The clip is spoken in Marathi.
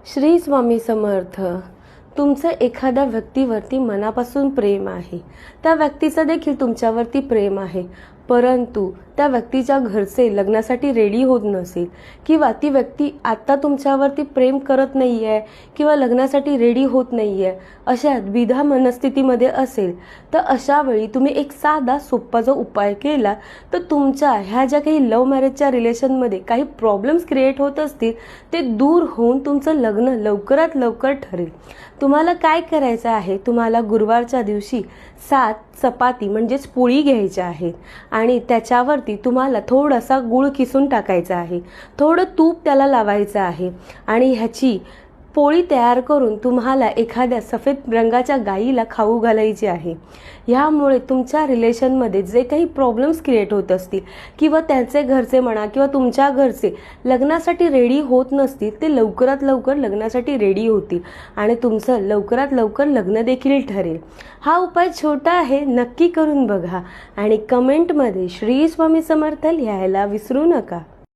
श्री स्वामी समर्थ. तुमचं एखाद्या व्यक्तीवरती मनापासून प्रेम आहे, त्या व्यक्तीचं देखील तुमच्यावरती प्रेम आहे, परंतु त्या व्यक्तीच्या घरचे लग्नासाठी रेडी होत नसेल किंवा ती व्यक्ती आता तुमच्यावरती प्रेम करत नाही आहे किंवा लग्नासाठी रेडी होत नाही आहे, अशा द्विधा मनस्थितीमध्ये असेल, तर अशा वेळी तुम्ही एक साधा सोपा जो उपाय केला तर तुमच्या ह्या ज्या काही लव्ह मॅरेजच्या रिलेशनमध्ये काही प्रॉब्लेम्स क्रिएट होत असतील ते दूर होऊन तुमचं लग्न लवकरात लवकर ठरेल. तुम्हाला काय करायचं आहे, तुम्हाला गुरुवारच्या दिवशी 7 चपाती म्हणजेच पोळी घ्यायच्या आहेत आणि त्याच्यावरती तुम्हाला थोडासा गूळ किसून टाकायचा आहे, थोडं तूप त्याला लावायचं आहे आणि ह्याची पोळी तयार करून तुम्हाला एखाद्या सफेद रंगाच्या गाईला खाऊ घालायची आहे. ह्यामुळे तुमच्या रिलेशनमध्ये जे काही प्रॉब्लेम्स क्रिएट होत असतील किंवा त्यांचे घरचे म्हणा किंवा तुमच्या घरचे लग्नासाठी रेडी होत नसतील ते लवकरात लवकर लग्नासाठी रेडी होतील आणि तुमचं लवकरात लवकर लग्न देखील ठरेल. हा उपाय छोटा आहे, नक्की करून बघा आणि कमेंटमध्ये श्री स्वामी समर्थ लिहायला विसरू नका.